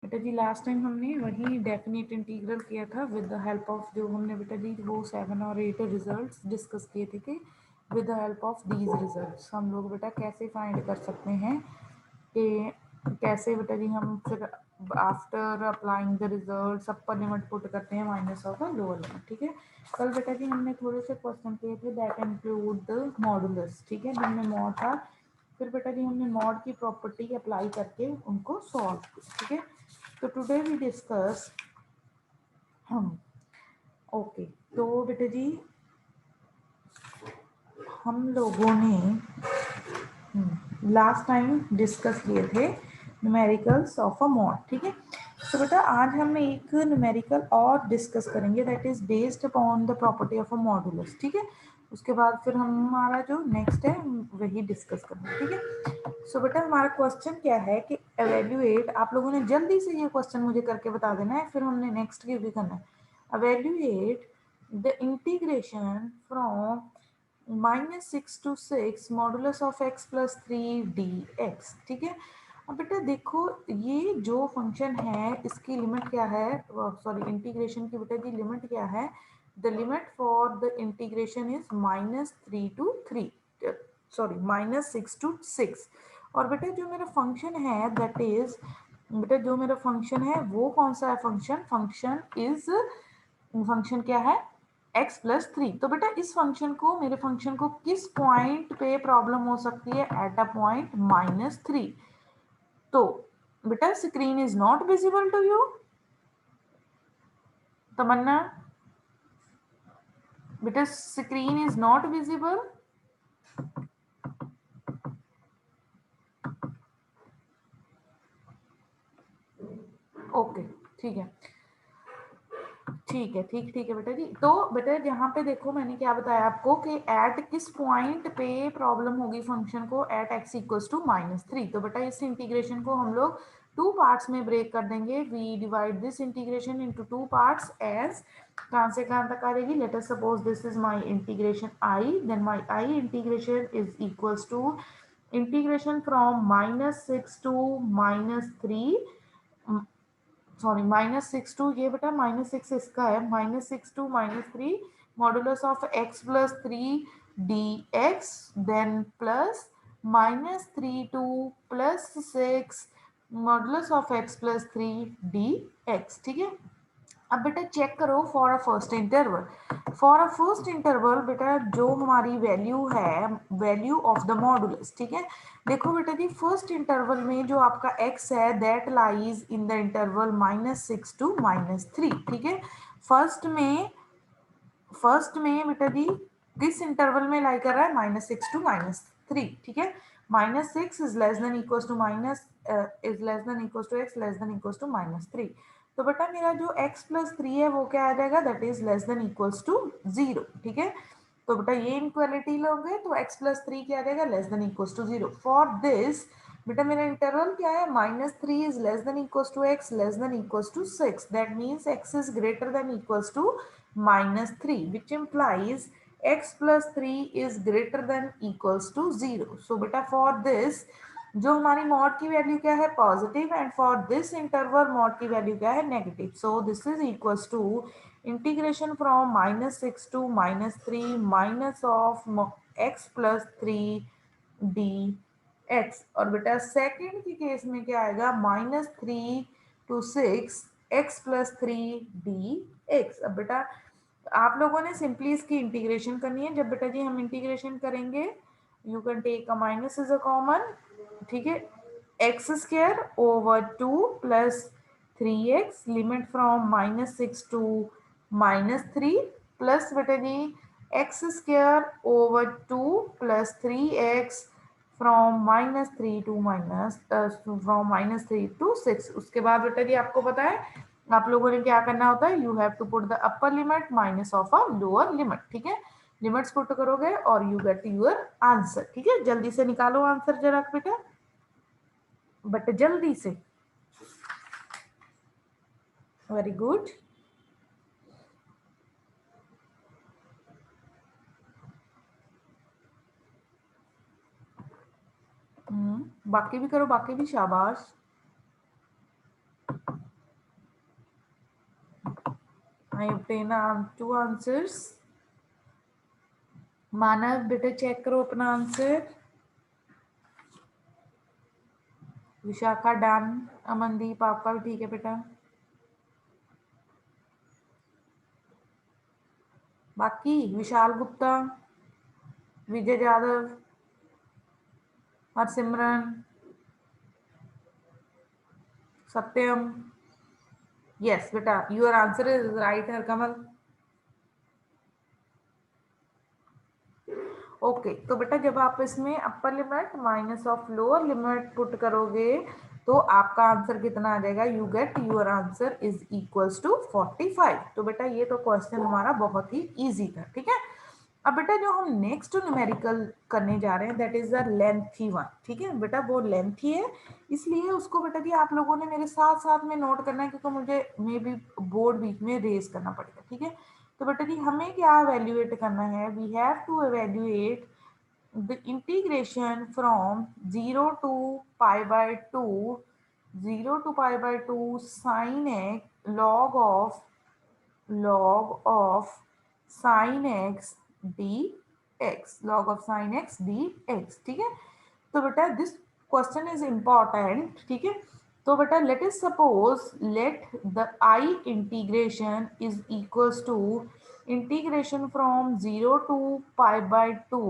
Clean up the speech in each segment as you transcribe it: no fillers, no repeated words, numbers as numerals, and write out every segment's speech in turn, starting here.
बेटा जी last time हमने वही डेफिनेट इंटीग्रल किया था विद द हेल्प ऑफ, जो हमने बेटा जी वो 7 और 8 रिजल्ट्स डिस्कस किए थे कि with the help of these results हम लोग बेटा कैसे फाइंड कर सकते हैं कि कैसे बेटा जी हम फिर after applying the results upper limit put करते हैं minus of the lower limit. ठीक है, कल बेटा जी हमने थोड़े से क्वेश्चन किए थे दैट इंक्लूड द मॉडुलस। ठीक है, जिनमें मॉड था, फिर बेटा जी हमने मॉड की प्रॉपर्टी अप्लाई करके उनको सॉल्व किया। ठीक है, तो टुडे वी डिस्कस हम ओके, तो बेटा जी हम लोगों ने लास्ट टाइम डिस्कस किए थे न्यूमेरिकल्स ऑफ अ मॉड। ठीक है, तो बेटा आज हम एक न्यूमेरिकल और डिस्कस करेंगे that is based upon the property of a modulus. ठीक है, उसके बाद फिर हमारा जो नेक्स्ट है वही डिस्कस करेंगे। ठीक है, सो बेटा हमारा क्वेश्चन क्या है कि एवेल्यूएट, आप लोगों ने जल्दी से ये क्वेश्चन मुझे करके बता देना है, फिर हमने नेक्स्ट की भी करना है। Evaluate the integration from -6 to 6 modulus of x plus 3 dx। ठीक है, अब बेटा देखो ये जो फंक्शन है इसकी लिमिट क्या है, सॉरी इंटीग्रेशन की बेटा जी लिमिट क्या है, the limit for the integration is -3 to 3, sorry -6 to 6। और बेटा जो मेरा फंक्शन है दैट इज, बेटा जो मेरा फंक्शन है वो कौन सा है फंक्शन, फंक्शन इज, फंक्शन क्या है x प्लस 3। तो बेटा इस फंक्शन को, मेरे फंक्शन को किस पॉइंट पे प्रॉब्लम हो सकती है, एट अ पॉइंट -3। तो बेटा screen is not visible to you, Tamanna बेटा screen is not visible. Okay ठीक है, ठीक है बेटा जी। तो बेटा यहाँ पे देखो मैंने क्या बताया आपको कि एट किस पॉइंट पे प्रॉब्लम होगी फंक्शन को, एट x इक्वल्स टू -3। तो बेटा इस इंटीग्रेशन को हम लोग टू पार्ट्स में ब्रेक कर देंगे। We divide this integration into two parts as, कहाँ से कहाँ तक आ रहेगी, let us suppose this is my integration I, then my I integration is equals to integration from -6 to -3, sorry -6 to, ये बेटा -6 इसका है, -6 to -3 modulus of x plus 3 dx, then plus -3 to +6 modulus of x plus 3 dx। ठीक है, अब बेटा check करो for a first interval, for a first interval बेटा जो हमारी वैल्यू है, वैल्यू ऑफ द मॉडुलस। ठीक है, देखो बेटा जी फर्स्ट इंटरवल में जो आपका x है that lies in the interval -6 to -3। ठीक है, फर्स्ट में, फर्स्ट में बेटा जी किस इंटरवल में लाई कर रहा है, -6 to -3। ठीक है, -6 is less than equals to minus, is less than equals to x less than equals to -3। तो बेटा मेरा जो x प्लस 3 है वो क्या आ जाएगा, that is less than equals to 0। ठीक है, तो बेटा ये इनक्वालिटी लोगे तो x प्लस 3 क्या आ जाएगा, less than equals to 0। For this बेटा मेरा इंटरवल क्या है, -3 is less than equals to x less than equals to 6, that means x is greater than equals to -3, which implies x plus 3 is greater than equals to 0. So बेटा for this जो हमारी mod की value क्या है, positive, and for this interval mod की value क्या है, negative. So this is equals to integration from -6 to -3 minus of x plus 3 dx। और बेटा सेकेंड की केस में क्या आएगा, -3 to 6 x प्लस 3 dx। अब बेटा आप लोगों ने सिंपली इसकी इंटीग्रेशन करनी है। जब बेटा जी हम इंटीग्रेशन करेंगे, you can take a minus is a common. ठीक है, x square over 2 plus 3x limit from -6 to -3 plus बेटा जी x square over 2 plus 3x from -3 to -6। उसके बाद बेटा जी आपको पता है आप लोगों ने क्या करना होता है, you have to put the upper limit minus of a lower limit. ठीक है, लिमिट्स पुट करोगे और यू गेट यूर आंसर। ठीक है, जल्दी से निकालो आंसर जरा बेटा, बट जल्दी से। Very good. बाकी भी करो, बाकी भी शाबाश। I obtain two answers. मानव बेटा चेक करो अपना आंसर. विशाखा डन. अमनदीप आपका भी ठीक है बेटा. बाकी विशाल गुप्ता, विजय यादव, हरसिमरन, सत्यम. यस बेटा, your answer is right Harkamal. Okay तो बेटा जब आप इसमें upper limit minus of lower limit put करोगे तो आपका आंसर कितना आ जाएगा. You get your answer is equals to 45. तो बेटा ये तो क्वेश्चन हमारा बहुत ही इजी था. ठीक है. अब बेटा जो हम नेक्स्ट न्यूमेरिकल करने जा रहे हैं that is the lengthy one. ठीक है बेटा, वो लेंथी है इसलिए उसको बेटा जी आप लोगों ने मेरे साथ साथ में नोट करना है क्योंकि मुझे मे बी बोर्ड बीच में रेज करना पड़ेगा. ठीक है. तो बेटा जी हमें क्या एवेल्युएट करना है. We have to evaluate the integration from 0 to pi by 2, 0 to pi by 2 sine x log of sin x dx, log of sin x dx. ठीक है. तो बेटा दिस क्वेश्चन इज इम्पॉर्टेंट. ठीक है. तो बेटा let is suppose let the I integration is equals to integration from 0 to pi by 2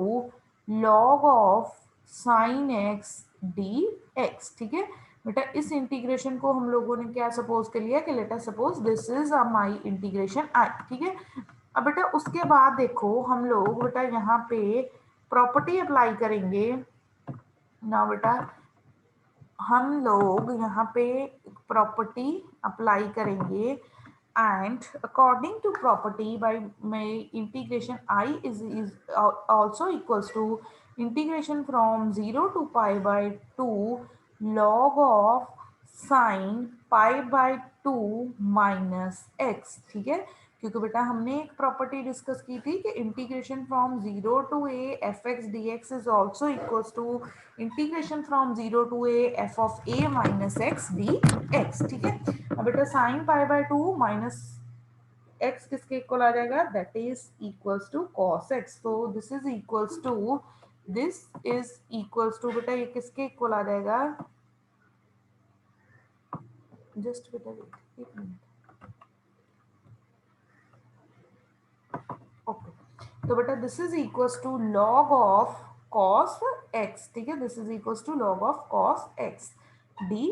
log of sine x d x. ठीक है बेटा, इस इंटीग्रेशन को हम लोगों ने क्या सपोज कर लिया कि late us suppose this is a my integration आई. ठीक है. अब बेटा उसके बाद देखो हम लोग बेटा यहाँ पे प्रॉपर्टी अप्लाई करेंगे ना बेटा. हम लोग यहाँ पे प्रॉपर्टी अप्लाई करेंगे and according to property by my integration I is also equals to integration from 0 to pi by 2 log of sine pi by 2 minus x. ठीक है. क्योंकि बेटा हमने एक प्रॉपर्टी डिस्कस की थी कि integration from 0 to a f x d x is also equals to integration from 0 to a f of a minus x d x. ठीक है. अब बेटा sine pi by 2 minus x किसके इक्वल आ जाएगा. That is equals to cos x. तो this is equals to बेटा ये किसके इक्वल आ जाएगा. जस्ट बेटा एक मिनट. ओके तो बेटा this is equals to log of cos x. ठीक है. This is equals to log of cos x d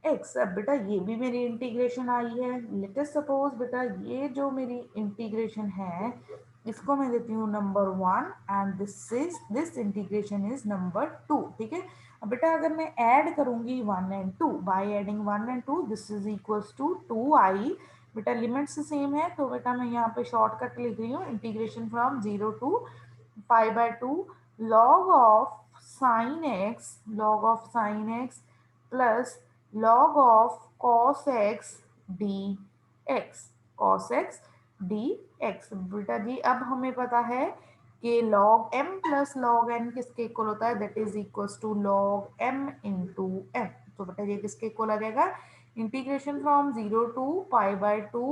x. अब बेटा ये भी मेरी इंटीग्रेशन आई है. लेट अस सपोज बेटा ये जो मेरी इंटीग्रेशन है इसको मैं देती हूँ number 1 and this integration is number 2. ठीक है. अब बेटा अगर मैं ऐड करूंगी 1 and 2 by adding 1 and 2 this is equals to 2i. बेटा लिमिट्स सेम है तो बेटा मैं यहाँ पे शॉर्टकट लिख रही हूँ integration from 0 to pi by 2 log of sin x plus log of cos x dx, cos x dx. बेटा जी अब हमें पता है कि log m plus log n किसके इक्वल होता है. That is equals to log m into m. तो बेटा ये किसके इक्वल आ जाएगा. Integration from 0 to pi by 2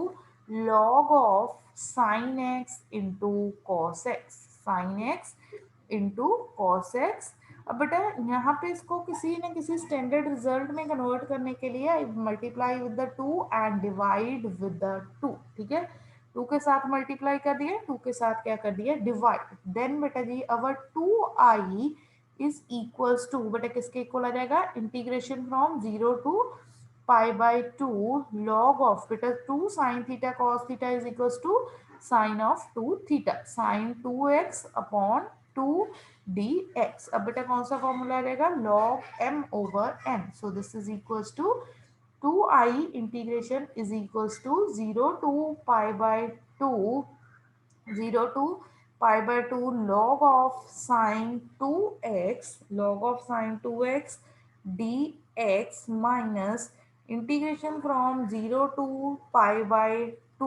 log of sine x into cos x, sine x into cos x. अब बेटा यहाँ पे इसको किसी न किसी स्टैंडर्ड रिजल्ट में कन्वर्ट करने के लिए multiply with the 2 and divide with the 2. ठीक है. 2 के साथ मल्टीप्लाई कर दिया, 2 के साथ क्या कर दिया डिवाइड. देन बेटा जी our 2i is equals to बेटा किसके इक्वल आ जाएगा. Integration from 0 to pi by 2 log of बेटा 2 sin theta cos theta is equals to sin of 2 theta sin 2x upon 2 dx. अब बेटा कौन सा फॉर्मूला रहेगा log m over n. So this is equals to 2i integration is equals to 0 to pi by 2 0 to pi by 2 log of sine 2x, log of sine 2x dx minus integration from 0 to pi by 2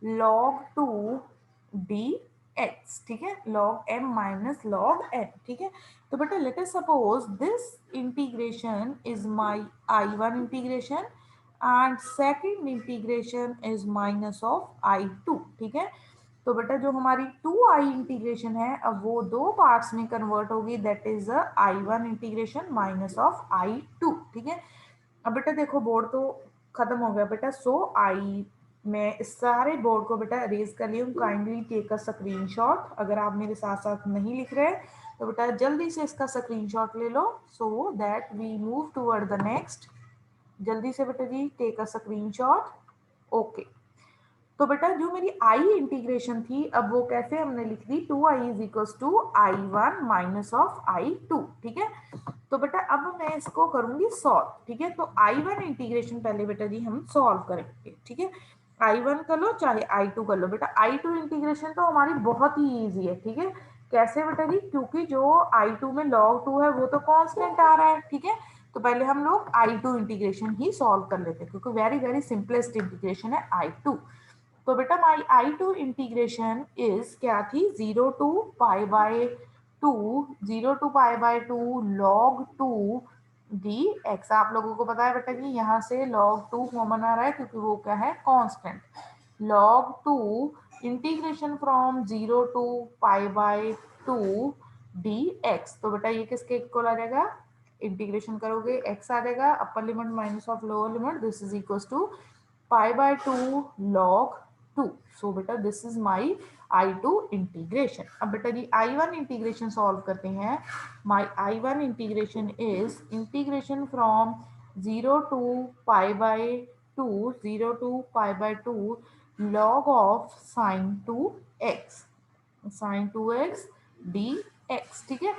log 2 dx. ठीक है. log m minus log n. ठीक है. तो बेटा let us suppose this integration is my I1 integration and second integration is minus of I2, ठीक है। तो बेटा जो हमारी 2i इंटीग्रेशन है अब वो दो पार्ट्स में कन्वर्ट होगी, that is I1 integration minus of I2, ठीक है। अब बेटा देखो बोर्ड तो खत्म हो गया बेटा, सो आई मैं इस सारे बोर्ड को बेटा अरेज कर ली हूँ। Kindly take a screenshot. अगर आप मेरे साथ साथ नहीं लिख रहे तो बेटा जल्दी से इसका स्क्रीनशॉट ले लो, so that we move toward the next. जल्दी से बेटा जी टेक अ स्क्रीनशॉट। ओके, तो बेटा जो मेरी आई इंटीग्रेशन थी अब वो कैसे हमने लिख दी, 2i is equal to I1 minus of I2, ठीक है। तो बेटा अब मैं इसको करूंगी सॉल्व, ठीक है। तो I1 इंटीग्रेशन पहले बेटा जी हम सॉल्व करेंगे, ठीक है। I1 कर लो चाहे I2 कर लो बेटा। I2 इंटीग्रेशन तो हमारी बहुत ही इजी है, ठीक है। कैसे बेटा जी, क्योंकि जो I2 में log 2 है वो तो कांस्टेंट आ रहा है, ठीक है। तो पहले हम लोग I2 इंटीग्रेशन ही सॉल्व कर लेते हैं क्योंकि वेरी वेरी सिंपलेस्ट इंटीग्रेशन है I2। तो बेटा माई I2 इंटीग्रेशन इज क्या थी, 0 to pi by two log 2 dx। आप लोगों को पता है बेटा जी यहाँ से log 2 कॉमन आ रहा है क्योंकि वो क्या है constant. log 2 integration from 0 to pi by two dx। तो बेटा ये किसके इक्वल आ जाएगा, इंटीग्रेशन करोगे x आ जाएगा, upper limit minus of lower limit, this is equal to pi by 2 log 2। So बेटा this is my I2 integration. अब बेटा जी I1 इंटीग्रेशन सॉल्व करते हैं। माई I1 integration is integration from 0 to pi by two log of sin 2x dx, ठीक है।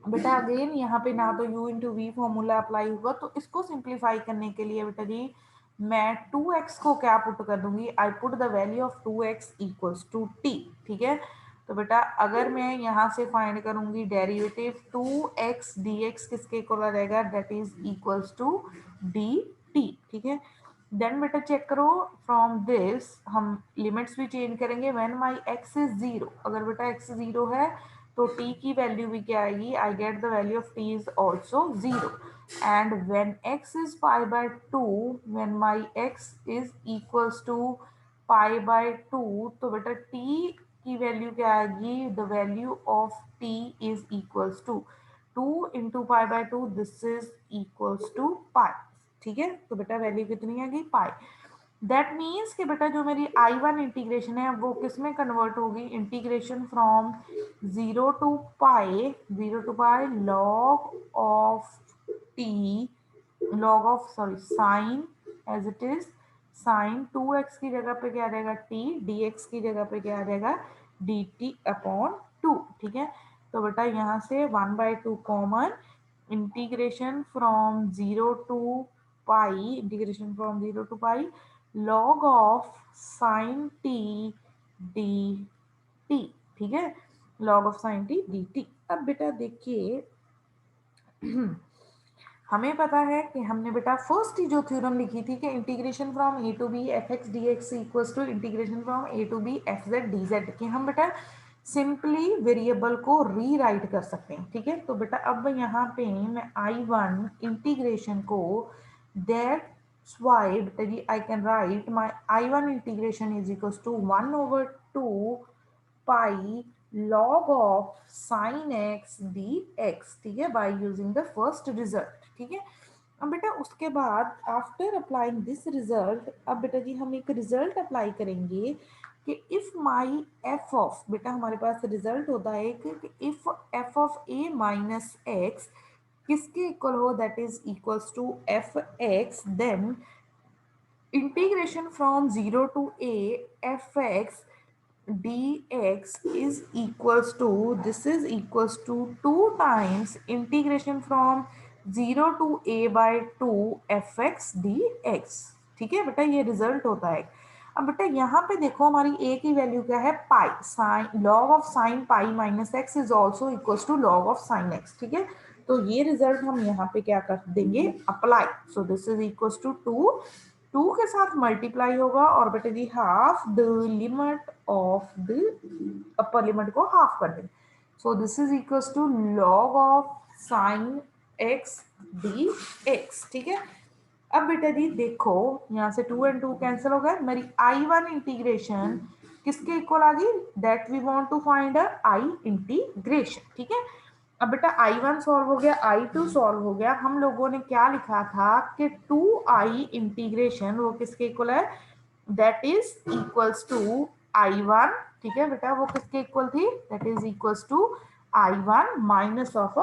बेटा again यहाँ पे ना तो u into v formula apply हुआ, तो इसको सिंप्लीफाई करने के लिए बेटा जी मैं 2x को क्या पुट कर दूंगी, I put the value of 2x equals to t, ठीक है। तो बेटा अगर मैं यहाँ से फाइंड करूंगी डेरिवेटिव 2x dx किसके इक्वल आ जाएगा, that is equals to dt, ठीक है। देन बेटा चेक करो फ्रॉम दिस हम लिमिट्स भी चेंज करेंगे। व्हेन माई x इज 0, अगर बेटा x 0 है तो t की वैल्यू भी क्या आएगी, I get the value of t is also 0। And when x is pi by 2, when my x is equals to pi by 2, तो बेटा t की वैल्यू क्या आएगी, the value of t is equals to 2 into pi by 2, this is equals to pi, ठीक है। तो बेटा value कितनी आ गई, पाई। दैट मीन्स कि बेटा जो मेरी I1 इंटीग्रेशन है वो किस में कन्वर्ट होगी, integration from 0 to pi log of t, log of sorry sine as it is sine 2x की जगह पे क्या आ जाएगा t, dx की जगह पे क्या आ जाएगा dt/2, ठीक है। तो बेटा यहाँ से 1/2 common, integration from 0 to pi log of sign t dt, ठीक है, log of sign t dt। अब बेटा देखिए हमें पता है कि हमने बेटा फर्स्ट ही जो थ्योरम लिखी थी कि integration from a to b fx dx equals to integration from a to b fz dz, कि हम बेटा सिंपली वेरिएबल को रीराइट कर सकते हैं, ठीक है। तो बेटा अब यहाँ पे मैं I1 इंटीग्रेशन को दैट्स व्हाई बेटा जी I can write my I1 integration is equals to 1/2 pi log of sine x d x, ठीक है, by using the first result, ठीक है। अब बेटा उसके बाद आफ्टर अप्लाइंग दिस रिजल्ट, अब बेटा जी हम एक रिजल्ट अप्लाई करेंगे कि इफ माई एफ ऑफ, बेटा हमारे पास रिजल्ट होता है कि if f of a minus x किसके इक्वल हो, that is equals to f x, then integration from 0 to a fx dx is equals to, this is equals to 2 times integration from 0 to a/2 fx dx, ठीक है बेटा ये result होता है। अब बेटा यहाँ पे देखो हमारी a की वैल्यू क्या है, pi, sine log of sine pi minus x is also equals to log of sine x, ठीक है। तो ये रिजल्ट हम यहाँ पे क्या कर देंगे, apply, so this is equals to 2 के साथ मल्टीप्लाई होगा और बेटे जी half the limit of the upper limit को हाफ कर देंगे, so this is equals to log of sine x d x, ठीक है। अब बेटा जी देखो, यहाँ से 2 and 2 कैंसिल हो गए, मेरी I1 इंटीग्रेशन किसके इक्वल आ गई, that we want to find a I integration, ठीक है। अब बेटा I1 सॉल्व हो गया, I2 सॉल्व हो गया, हम लोगों ने क्या लिखा था कि 2I इंटीग्रेशन वो किसके इक्वल है, that is equals to I1, ठीक है बेटा, वो किसके इक्वल थी, that is equals to I1 minus of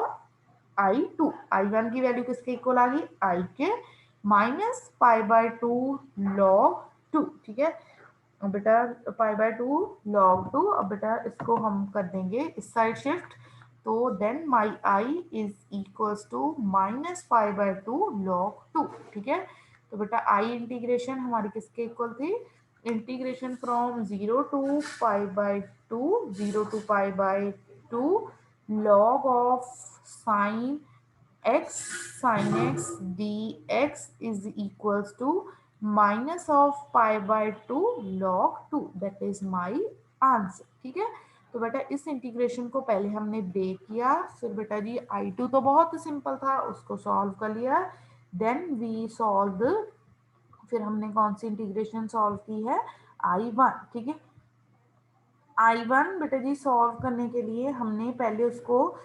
I2, I1 की वैल्यू किसके इक्वल आ गई, I के माइनस पाई बाय 2 लॉग 2, ठीक है। अब बेटा पाई बाय 2 लॉग 2, अब बेटा इसको हम कर देंगे इस साइड शिफ्ट, तो then my I is equals to minus pi by 2 log 2, ठीक है। तो बेटा आई इंटीग्रेशन हमारी किसके इक्वल थी, integration from 0 to pi by 2, 0 to pi by 2 log of sin x sin x dx is equals to minus of pi by 2 log 2, that is my answer, ठीक है। तो बेटा इस इंटीग्रेशन को पहले हमने ब्रेक किया, फिर बेटा जी I2 तो बहुत सिंपल था, उसको सॉल्व कर लिया, देन वी सॉल्व, फिर हमने कौन सी इंटीग्रेशन सॉल्व की है, I1, ठीक है। I1 बेटा जी सॉल्व करने के लिए हमने पहले उसको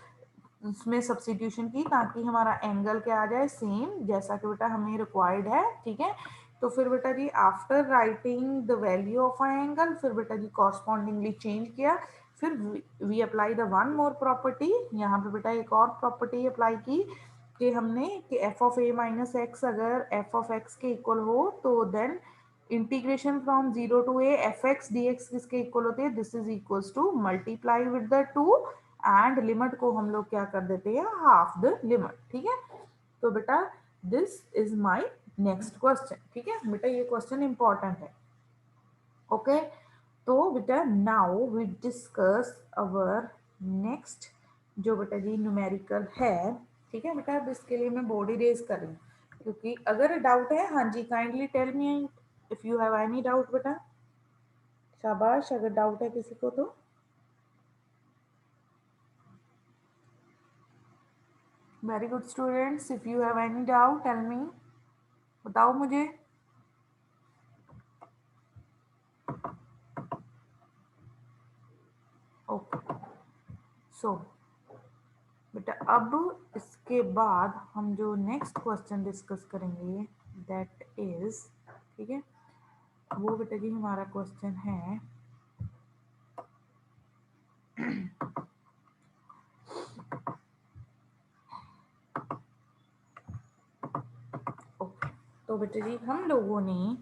उसमें सब्स्टिट्यूशन की ताकि हमारा एंगल क्या आ जाए, सेम जैसा कि बेटा हमें रिक्वायर्ड है, ठीक है। तो फिर बेटा जी after writing the value of a angle, फिर बेटा जी कॉरस्पॉन्डिंगली चेंज किया, फिर we apply the one more property, यहाँ पे बेटा एक और प्रॉपर्टी अप्लाई की कि हमने कि f of a minus x अगर एफ ऑफ एक्स के इक्वल हो तो then integration from 0 to a f x d x किसके इक्वल होते हैं, this is equals to multiply with the 2 and limit को हम लोग क्या कर देते हैं, हाफ द लिमिट, ठीक है। तो बेटा this is my next question, ठीक है बेटा, ये क्वेश्चन इंपॉर्टेंट है, ओके। तो बेटा now we discuss our next जो बेटा जी न्यूमेरिकल है, ठीक है बेटा। अब इसके लिए मैं बॉडी रेज कर रही हूँ, क्योंकि अगर डाउट है, हाँ जी kindly tell me if you have any doubt बेटा, शाबाश, अगर डाउट है किसी को तो very good students, if you have any doubt tell me, बताओ मुझे। ओके सो बेटा अब इसके बाद हम जो नेक्स्ट क्वेश्चन डिस्कस करेंगे दैट इज, ठीक है, वो बेटा जी हमारा क्वेश्चन है ओके। तो बेटा जी हम लोगों ने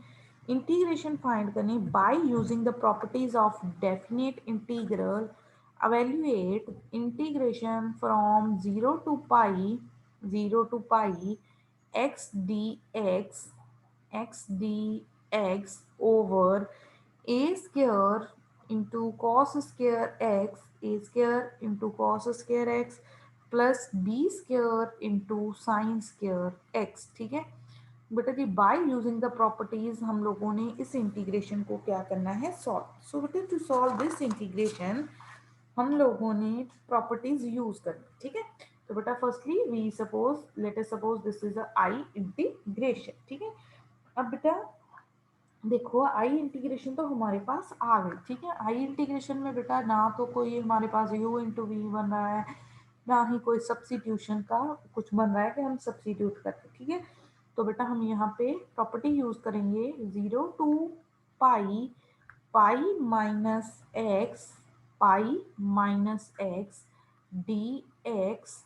इंटीग्रेशन फाइंड करनी bye using the properties of definite integral, evaluate integration from 0 to pi x dx over a square into cos square x, a square into cos square x plus b square into sine square x, ठीक है बेटा जी। Bye using the properties हम लोगों ने इस integration को क्या करना है, सॉल्व। सो बेटा टू सॉल्व दिस इंटीग्रेशन हम लोगों ने प्रॉपर्टीज यूज करनी, ठीक है। तो बेटा firstly we suppose let us suppose this is a I integration, ठीक है। अब बेटा देखो आई इंटीग्रेशन तो हमारे पास आ गई, ठीक है। आई इंटीग्रेशन में बेटा ना तो कोई हमारे पास u इंटू वी बन रहा है, ना ही कोई सब्सिट्यूशन का कुछ बन रहा है कि हम सब्सिट्यूट करते, ठीक है। तो बेटा हम यहाँ पे प्रॉपर्टी यूज करेंगे 0 to pi, pi minus x, pi minus x d x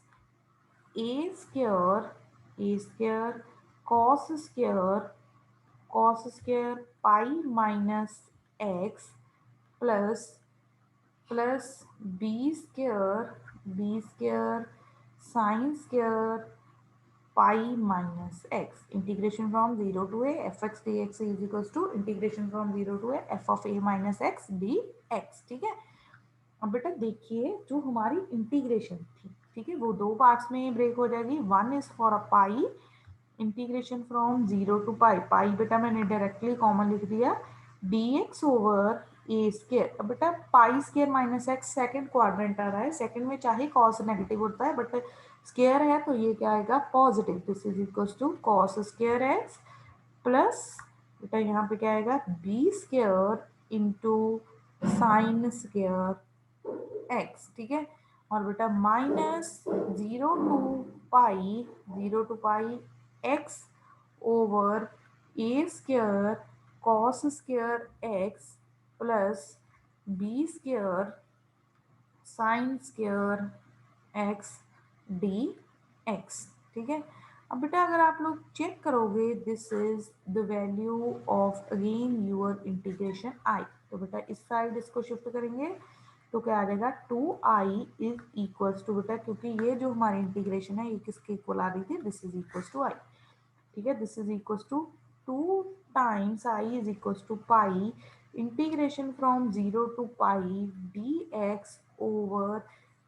a square cos square pi minus x plus plus b square sine square pi minus x, integration from 0 to a f x d x is equals to integration from 0 to a f of a minus x d x, ठीक है। अब बेटा देखिए जो हमारी integration थी, ठीक है, वो दो पार्ट्स में ब्रेक हो जाएगी, one is for a pi, integration from 0 to pi, pi बेटा मैंने डायरेक्टली कॉमन लिख दिया, dx ओवर ए स्केयर। अब बेटा pi square minus x second quadrant आ रहा है, सेकेंड में चाहे कॉस नेगेटिव होता है बट स्क्वायर है तो ये क्या आएगा positive, this is equal to cos square x plus बेटा यहाँ पे क्या आएगा b square into sine square x, ठीक है। और बेटा minus zero to pi x over a square cos square x plus b square sine square x d x, ठीक है। अब बेटा अगर आप लोग चेक करोगे this is the value of again your integration I, तो बेटा इस साइड इसको शिफ्ट करेंगे तो क्या आ जाएगा 2i इज इक्वल्स टू बेटा, क्योंकि ये जो हमारी इंटीग्रेशन है ये किसके इक्वल आ रही थी, this is equals to I, ठीक है। This is equals to 2 times I is equals to pi integration from 0 to pi d x over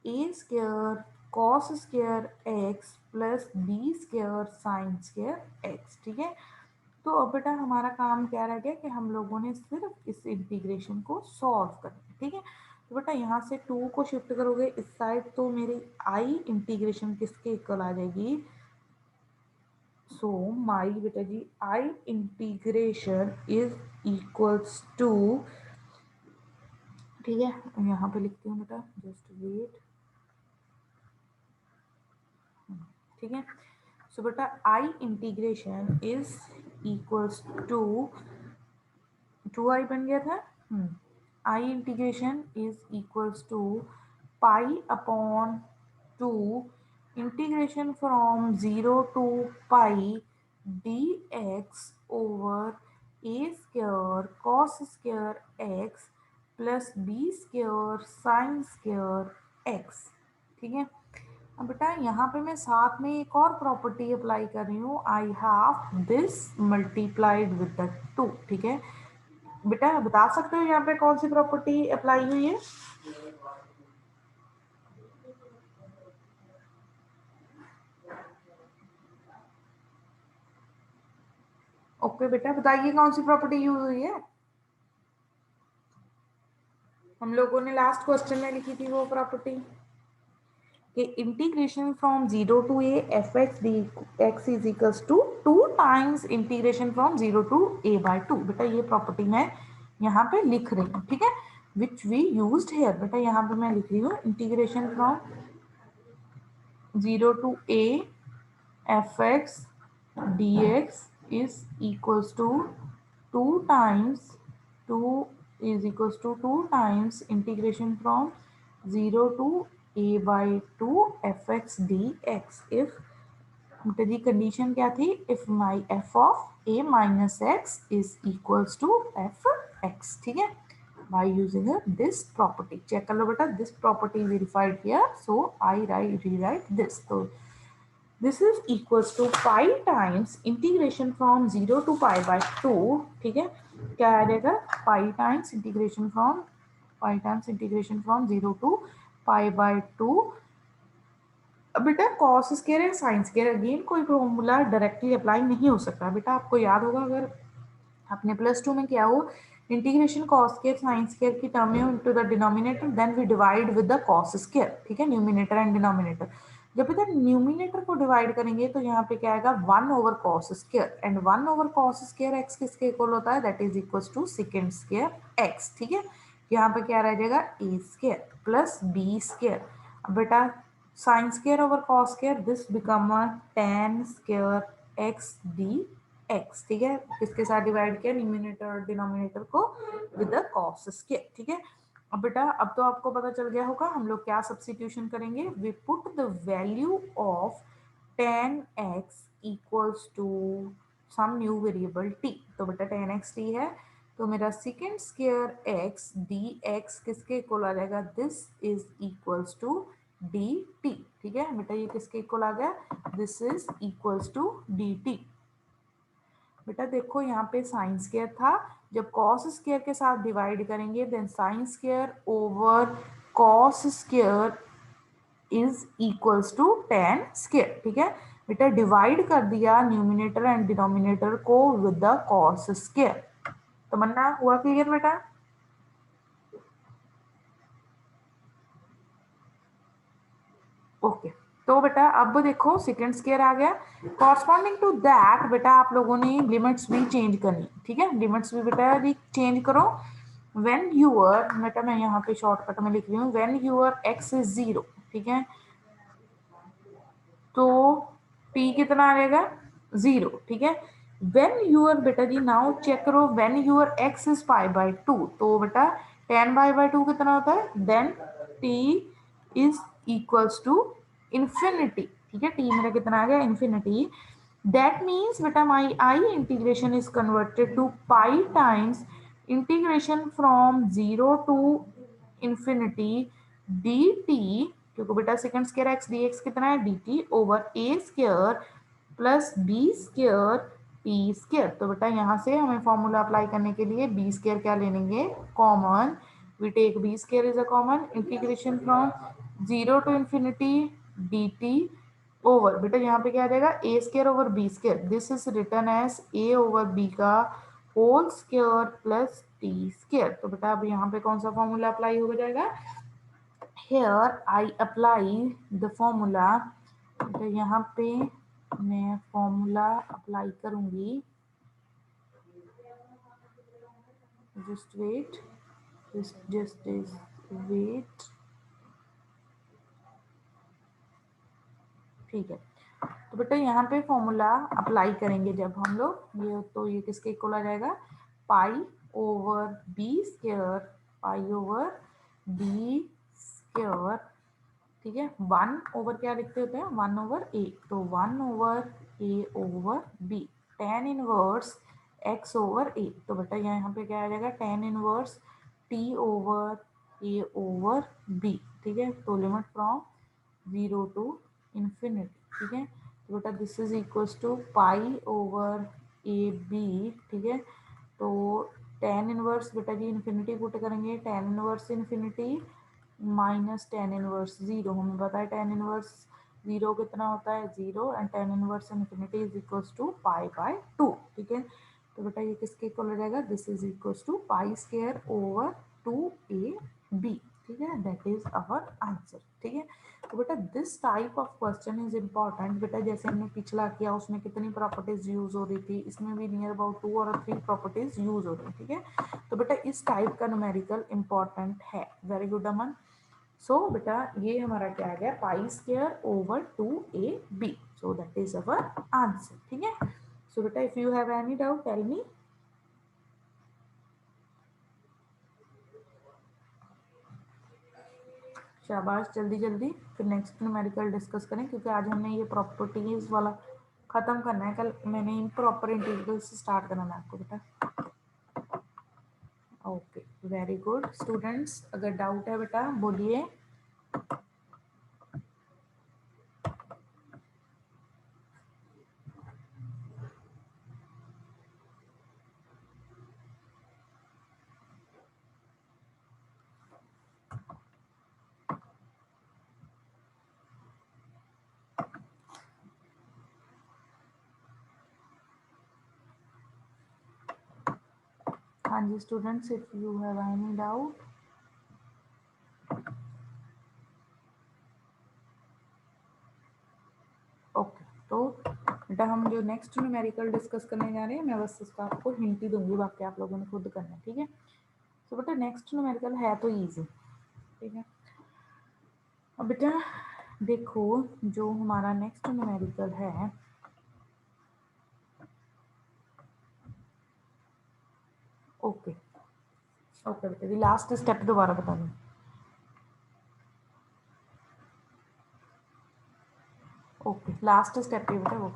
a square cos square x plus b square sine square x, ठीक है। तो अब बेटा हमारा काम क्या रह गया कि हम लोगों ने सिर्फ इस इंटीग्रेशन को सॉल्व करना है, ठीक है। तो बेटा यहाँ से 2 को शिफ्ट करोगे इस साइड तो मेरी आई इंटीग्रेशन किसके इक्वल आ जाएगी, सो माई बेटा जी आई इंटीग्रेशन इज इक्वल्स टू, ठीक है यहाँ पे लिखती हूँ बेटा जस्ट वेट, ठीक है। सो बेटा I integration is equals to 2i बन गया था, I integration is equals to pi upon 2 integration from 0 to pi d x over a square cos square x plus b square sine square x, ठीक है। अब बेटा यहाँ पे मैं साथ में एक और प्रॉपर्टी अप्लाई कर रही हूँ, I have this multiplied with the 2, ठीक है। बेटा बता सकते हो यहाँ पे कौन सी प्रॉपर्टी अप्लाई हुई है, ओके बेटा बताइए कौन सी प्रॉपर्टी यूज हुई है, हम लोगों ने लास्ट क्वेश्चन में लिखी थी वो प्रॉपर्टी कि integration from 0 to a f x d x is equals to 2 times integration from 0 to a by 2, बेटा ये प्रॉपर्टी मैं यहाँ पे लिख रही हूँ, ठीक है, विच वी यूज्ड हियर। बेटा यहाँ पे मैं लिख रही हूँ integration from 0 to a f x dx is equals to 2 times 2 is equals to 2 times integration from 0 to a by 2 fx dx if the condition क्या थी, if my f of a minus x is equals to f x, ठीक है, by using this property check कर लो बेटा, this property verified here, so I rewrite this, तो this is equals to pi times integration from 0 to pi by 2, ठीक है, क्या आ जाएगा pi times integration from 0 to pi by 2, अब बेटा कॉस स्क्वायर है साइन स्क्वायर अगेन कोई फॉर्मूला डायरेक्टली अप्लाई नहीं हो सकता, बेटा आपको याद होगा अगर आपने प्लस 2 में किया हो integration cos square sine square की टर्म में into the denominator then we divide with the cos square, ठीक है, न्यूमिनेटर एंड डिनोमिनेटर। जब बेटा न्यूमिनेटर को डिवाइड करेंगे तो यहाँ पे क्या आएगा 1 over cos square and 1 over cos square x किसके इक्वल होता है, that is equals to second square x, ठीक है। यहाँ पे क्या रह जाएगा a square plus b square, अब बेटा sine square over cos square this become a tan square x d x, ठीक है, किसके साथ डिवाइड किया न्यूमिनेटर और डिनोमिनेटर को विद द कॉस स्क्वायर, ठीक है। अब बेटा अब तो आपको पता चल गया होगा हम लोग क्या सब्स्टिट्यूशन करेंगे, we put the value of tan x equals to some new variable t, तो बेटा tan x t है तो मेरा सेकेंड स्क्वायर x dx किसके इक्वल आ जाएगा, this is equals to dt, ठीक है बेटा ये किसके इक्वल आ गया, this is equals to dt। बेटा देखो यहाँ पे साइन स्क्वायर था, जब कॉस स्क्वायर के साथ डिवाइड करेंगे then sine square over cos square is equals to tan square, ठीक है बेटा डिवाइड कर दिया न्यूमिनेटर एंड डिनोमिनेटर को विद द कॉस स्क्वायर, तो मन्ना हुआ क्लियर बेटा, ओके तो बेटा अब देखो सेकंड स्क्वायर आ गया। कॉरस्पॉन्डिंग टू दैट बेटा आप लोगों ने लिमिट्स भी चेंज करनी, ठीक है, लिमिट्स भी बेटा चेंज करो। व्हेन यूर बेटा मैं यहाँ पे शॉर्टकट में लिख रही हूँ, व्हेन यूर एक्स इज 0, ठीक है, तो t कितना आ जाएगा 0, ठीक है। व्हेन यूर बेटा जी नाउ चेक करो, व्हेन यूर x इज π/2, तो बेटा tan π/2 कितना होता है, then t is equals to infinity, ठीक है, t मेरा कितना आ गया इंफिनिटी। दैट मीन्स बेटा my I integration is converted to pi times integration from 0 to infinity dt, क्योंकि बेटा second square x d x कितना है dt over a square plus b square t square. तो बेटा यहाँ से हमें फॉर्मूला अप्लाई करने के लिए बी स्क्वायर क्या ले लेंगे common, we take b square is a common, integration from 0 to infinity dt over बेटा यहाँ पे क्या आ जाएगा a square over b square, this is return as a over b का whole square plus t square. तो बेटा अब यहाँ पे कौन सा फॉर्मूला अप्लाई हो जाएगा, here I apply the formula, तो यहाँ पे मैं फॉर्मूला अप्लाई करूंगी, just wait, just is wait, ठीक है। तो बेटा यहाँ पे फॉर्मूला अप्लाई करेंगे जब हम लोग ये, तो ये किसके इक्वल आ जाएगा pi over b square, pi over b square, ठीक है, 1 ओवर क्या लिखते होते हैं 1 ओवर ए, तो 1 over a over b, tan inverse x over a, तो बेटा यहाँ पे क्या आ जाएगा tan inverse t over a over b, ठीक है, तो लिमिट फ्रॉम 0 टू इंफिनिटी, ठीक है, तो बेटा this is equals to pi over a b, ठीक है, तो tan इनवर्स बेटा जी इन्फिनिटी पुट करेंगे, tan inverse infinity minus tan inverse 0, हमें पता है टेन इनवर्स 0 कितना होता है 0, and tan inverse infinity is equals to π/2, ठीक है, तो बेटा ये किसके इक्वल हो जाएगा, this is equals to pi square over 2ab, ठीक है, दैट इज आवर आंसर, ठीक है। तो बेटा this type of question is important बेटा, जैसे हमने पिछला किया उसमें कितनी प्रॉपर्टीज यूज हो रही थी, इसमें भी नियर अबाउट 2 और 3 प्रॉपर्टीज यूज हो रही, ठीक है। तो बेटा इस टाइप का न्यूमेरिकल इंपॉर्टेंट है, वेरी गुड अमन। सो बेटा ये हमारा क्या आ गया पाई square over 2ab, so that is our answer, ठीक है। सो बेटा if you have any doubt tell me. शाबाश, जल्दी जल्दी, फिर नेक्स्ट न्यूमेरिकल डिस्कस करें, क्योंकि आज हमने ये प्रॉपर्टीज वाला खत्म करना है, कल मैंने इम्प्रॉपर इंटीग्रल से स्टार्ट करना है आपको बेटा। ओके वेरी गुड स्टूडेंट्स, अगर डाउट है बेटा बोलिए। हाँ जी students, if you have any doubt. Okay, तो बेटा हम जो नेक्स्ट न्यूमेरिकल डिस्कस करने जा रहे हैं, मैं बस उसका आपको हिंट ही दूंगी, बाकी आप लोगों ने खुद करना है, ठीक है। तो बेटा नेक्स्ट न्यूमेरिकल है तो इजी, ठीक है। अब बेटा देखो जो हमारा नेक्स्ट न्यूमेरिकल है, ओके ओके बेटा जी लास्ट स्टेप दोबारा बता दूँ। ओके लास्ट स्टेप ये बेटा वो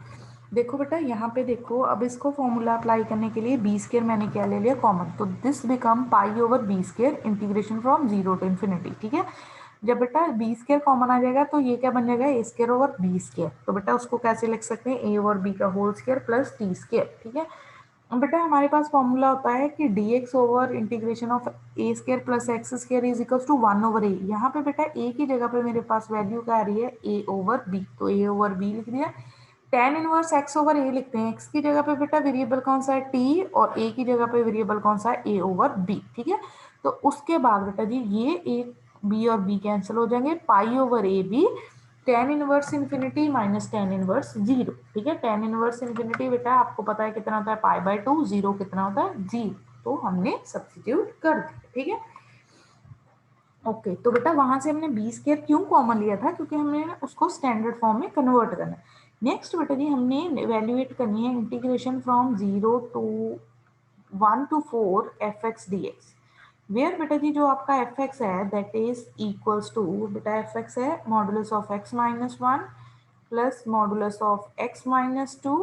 देखो बेटा यहाँ पे देखो, अब इसको फॉर्मूला अप्लाई करने के लिए बी स्क्वायर मैंने क्या ले लिया कॉमन, तो this become pi over b square integration from 0 to infinity, ठीक है। जब बेटा बी स्क्वायर कॉमन आ जाएगा तो ये क्या बन जाएगा a square over b square, तो बेटा उसको कैसे लिख सकते हैं ए ओवर बी का whole square plus t square, ठीक है। बेटा हमारे पास फॉर्मूला होता है कि dx ओवर integration of a square plus x square is equals to 1 over a, यहाँ पे बेटा ए की जगह पे मेरे पास वैल्यू क्या आ रही है ए ओवर बी, तो ए ओवर बी लिख दिया। tan इनवर्स एक्स ओवर ए लिखते हैं, एक्स की जगह पे बेटा वेरिएबल कौन सा है टी, और ए की जगह पे वेरिएबल कौन सा है ए ओवर बी, ठीक है। तो उसके बाद बेटा जी ये ए बी और बी कैंसिल हो जाएंगे, pi over a b tan inverse infinity minus tan inverse zero, ठीक है। tan इनवर्स इन्फिनिटी बेटा आपको पता है कितना होता है पाई बाय 2, जीरो कितना होता है जीरो, तो हमने सब्स्टिट्यूट कर दिया, ठीक है। ओके तो बेटा वहां से हमने बी स्क्वायर क्यों कॉमन लिया था, क्योंकि हमने उसको स्टैंडर्ड फॉर्म में कन्वर्ट करना है। नेक्स्ट बेटा जी हमने इवेल्युएट करनी है integration from 0 to 1 to 4 f x d x, where बेटा जी जो आपका एफ एक्स है दैट इज इक्वल्स टू, बेटा एफ एक्स है modulus of x minus one plus modulus of x minus two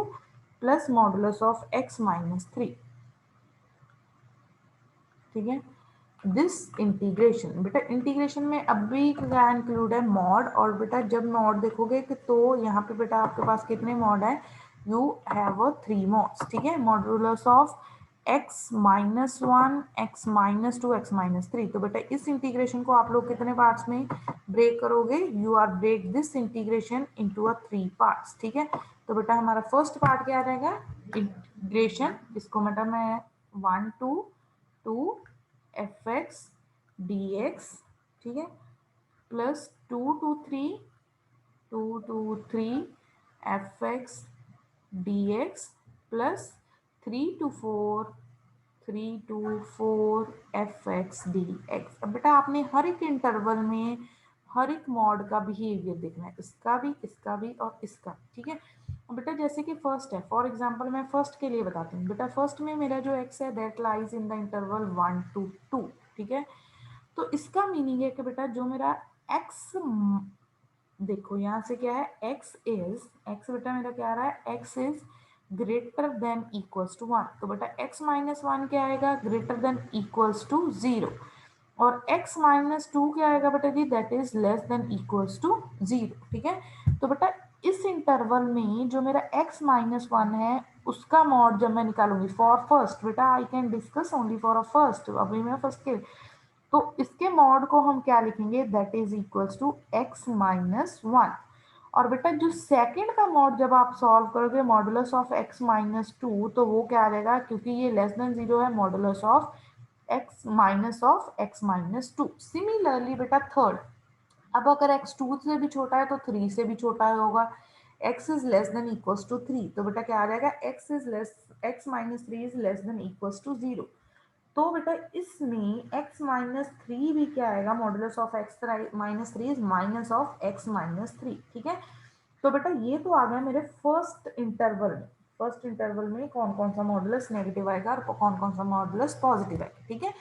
plus modulus of x minus three, ठीक है। This integration, बेटा इंटीग्रेशन में अब भी क्या इंक्लूड है मॉड, और बेटा जब मॉड देखोगे कि तो यहाँ पे बेटा आपके पास कितने मॉड है, यू हैव अ 3 मॉड्स, ठीक है। Modulus of x minus one, x minus to, x minus three, तो बेटा इस इंटीग्रेशन को आप लोग कितने पार्ट्स में ब्रेक करोगे, you are break this integration into a 3 parts, ठीक है। तो बेटा हमारा फर्स्ट पार्ट क्या रहेगा, इंटीग्रेशन, इसको बेटा मैं 1 to 2 F x d x, ठीक है, plus 2 to 3 F x d x plus 3 to 4 f x d x. अब बेटा आपने हर एक इंटरवल में हर एक मॉड का बिहेवियर देखना है, इसका भी और इसका, ठीक है। अब बेटा जैसे कि फर्स्ट है, फॉर एग्जांपल मैं फर्स्ट के लिए बताती हूँ बेटा, फर्स्ट में मेरा जो एक्स है that lies in the interval 1 to 2, ठीक है। तो इसका मीनिंग है कि बेटा जो मेरा एक्स, देखो यहाँ से क्या है एक्स बेटा मेरा क्या आ रहा है, x is greater than equals to one, तो बेटा एक्स माइनस वन क्या आएगा, greater than equals to zero, और x माइनस टू क्या आएगा बेटा जी, that is less than equals to zero, ठीक है। तो बेटा इस इंटरवल में जो मेरा x माइनस वन है उसका मॉड जब मैं निकालूंगी फॉर फर्स्ट, बेटा I can discuss only for a first, अभी मैं फर्स्ट के, तो इसके मॉड को हम क्या लिखेंगे, that is equals to x minus one, और बेटा जो सेकंड का मॉड जब आप सॉल्व करोगे modulus of x minus to, तो वो क्या आ जाएगा, क्योंकि ये लेस देन जीरो है, modulus of x minus to. Similarly बेटा थर्ड, अब अगर x 2 से भी छोटा है तो 3 से भी छोटा होगा, x is less than equals to 3, तो बेटा क्या आ जाएगा, x minus three is less than equals to 0, तो बेटा इसमें x माइनस थ्री भी क्या आएगा, modulus of x minus three is minus of x minus three, ठीक है। तो बेटा ये तो आ गया मेरे फर्स्ट इंटरवल में, फर्स्ट इंटरवल में कौन कौन सा मॉडुलस नेगेटिव आएगा और कौन कौन सा मॉडुलस पॉजिटिव आएगा, ठीक है।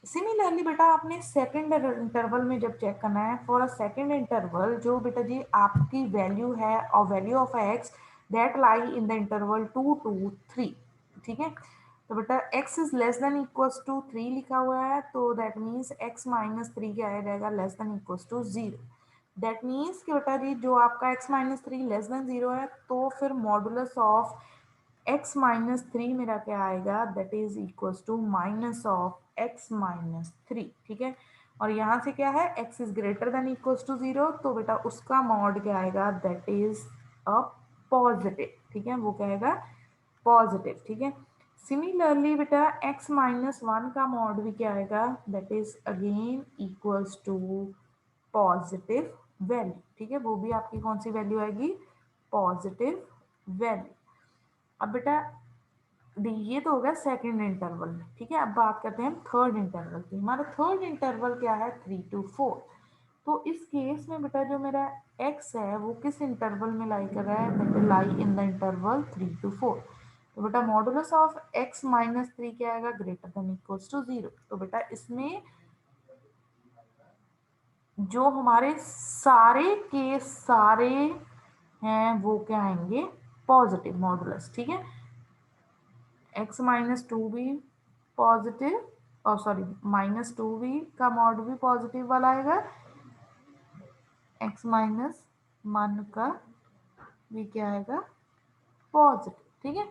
सिमिलरली बेटा आपने सेकंड इंटरवल में जब चेक करना है, फॉर अ सेकंड इंटरवल जो बेटा जी आपकी वैल्यू है और value of x that lie in the interval 2 to 3, ठीक है। तो बेटा x is less than equals to 3 लिखा हुआ है, तो that means x minus three क्या आ जाएगा, less than equals to 0, that means कि बेटा जी जो आपका x minus three less than 0 है, तो फिर modulus of x minus three मेरा क्या आएगा, that is equals to minus of x minus three, ठीक है। और यहाँ से क्या है, x is greater than equals to 0, तो बेटा उसका मॉड क्या आएगा, दैट इज अ पॉजिटिव, ठीक है, वो क्या आएगा पॉजिटिव, ठीक है। सिमिलरली बेटा x माइनस वन का मॉड भी क्या आएगा, that is again equals to positive value, ठीक है, वो भी आपकी कौन सी वैल्यू आएगी, पॉजिटिव वैल्यू। अब बेटा ये तो हो गया सेकंड इंटरवल में, ठीक है। अब बात करते हैं थर्ड इंटरवल की, हमारा थर्ड इंटरवल क्या है, 3 to 4, तो इस केस में बेटा जो मेरा x है वो किस इंटरवल में लाई कर रहा है, that lie in the interval 3 to 4, तो बेटा modulus of x minus three क्या आएगा, ग्रेटर देन इक्वल्स टू 0, तो बेटा इसमें जो हमारे सारे के सारे हैं वो क्या आएंगे, पॉजिटिव मॉडुलस, ठीक है। x माइनस टू भी पॉजिटिव, और सॉरी माइनस टू भी का मॉड भी पॉजिटिव वाला आएगा, x माइनस वन का भी क्या आएगा पॉजिटिव, ठीक है।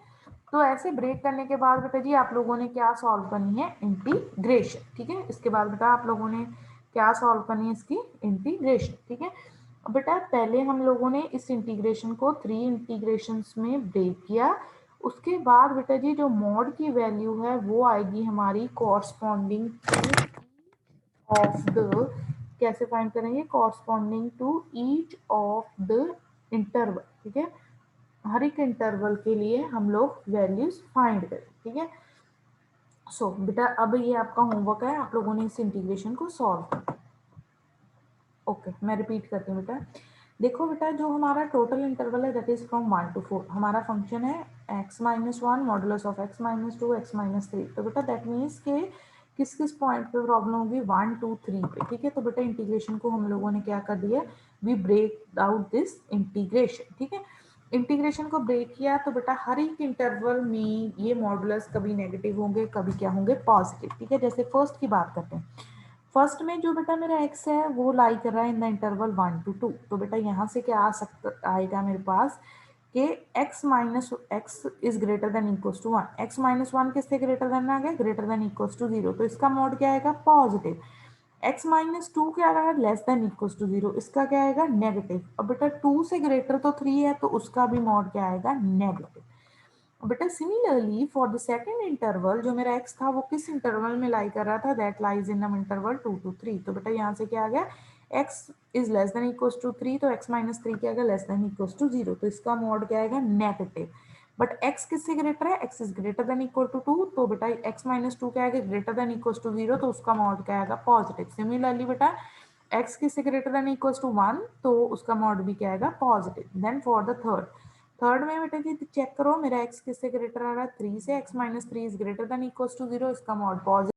तो ऐसे ब्रेक करने के बाद बेटा जी आप लोगों ने क्या सॉल्व करनी है, इंटीग्रेशन, ठीक है। इसके बाद बेटा आप लोगों ने क्या सॉल्व करनी है, इसकी इंटीग्रेशन, ठीक है। अब बेटा पहले हम लोगों ने इस इंटीग्रेशन को 3 इंटीग्रेशंस में ब्रेक किया, उसके बाद बेटा जी जो मॉड की वैल्यू है वो आएगी हमारी कॉरस्पॉन्डिंग ऑफ द कैसे फाइंड करेंगे, corresponding to each of the interval, ठीक है, हर एक इंटरवल के लिए हम लोग वैल्यूज फाइंड करें, ठीक है। सो बेटा अब ये आपका होमवर्क है, आप लोगों ने इस इंटीग्रेशन को सॉल्व करना। ओके मैं रिपीट करती हूँ बेटा, देखो बेटा जो हमारा टोटल इंटरवल है दैट इज फ्रॉम 1 to 4, हमारा फंक्शन है x-1 modulus of x-2 x-3, तो बेटा दैट मीन्स के किस किस पॉइंट पे प्रॉब्लम होगी, 1 2 3 पे, ठीक है। तो बेटा इंटीग्रेशन को हम लोगों ने क्या कर दिया, we break out this integration, ठीक है। इंटीग्रेशन को ब्रेक किया तो बेटा हर एक इंटरवल में ये मॉडुलस कभी नेगेटिव होंगे कभी क्या होंगे, पॉजिटिव, ठीक है। जैसे फर्स्ट की बात करते हैं, फर्स्ट में जो बेटा मेरा x है वो लाई कर रहा है इन द इंटरवल 1 to 2, तो बेटा यहाँ से क्या आ सकता आएगा मेरे पास कि x minus x is greater than equals to 1, x minus 1 किससे ग्रेटर देन आ गया, ग्रेटर देन इक्वल्स टू 0, तो इसका मोड क्या आएगा, पॉजिटिव। x माइनस 2 क्या आएगा, लेस देन इक्वल्स टू 0, इसका क्या आएगा, नेगेटिव। अब बेटा 2 से ग्रेटर तो 3 है तो उसका भी मोड क्या आएगा, नेगेटिव। बेटा similarly for the second interval जो मेरा x था वो किस इंटरवल में लाई कर रहा था, that lies in interval 2 to 3, तो बेटा यहाँ से क्या आ गया, x is less than equals to 3, तो x माइनस 3 क्या आएगा, लेस देन इक्वल्स टू 0, तो इसका मोड क्या आएगा, नेगेटिव। बट x किससे ग्रेटर है, x is greater than equal to 2, तो बेटा x माइनस 2 क्या आएगा, ग्रेटर देन इक्वल्स टू 0, तो उसका मोड क्या आएगा, पॉजिटिव। सिमिलरली बेटा x किससे ग्रेटर देन इक्वल्स टू 1, तो उसका मोड भी क्या आएगा, positive. Then for the third में बेटा जी चेक करो, मेरा x किससे ग्रेटर आ रहा है, 3 से, x minus 3 is greater than equals to 0, इसका मॉड पॉजिटिव।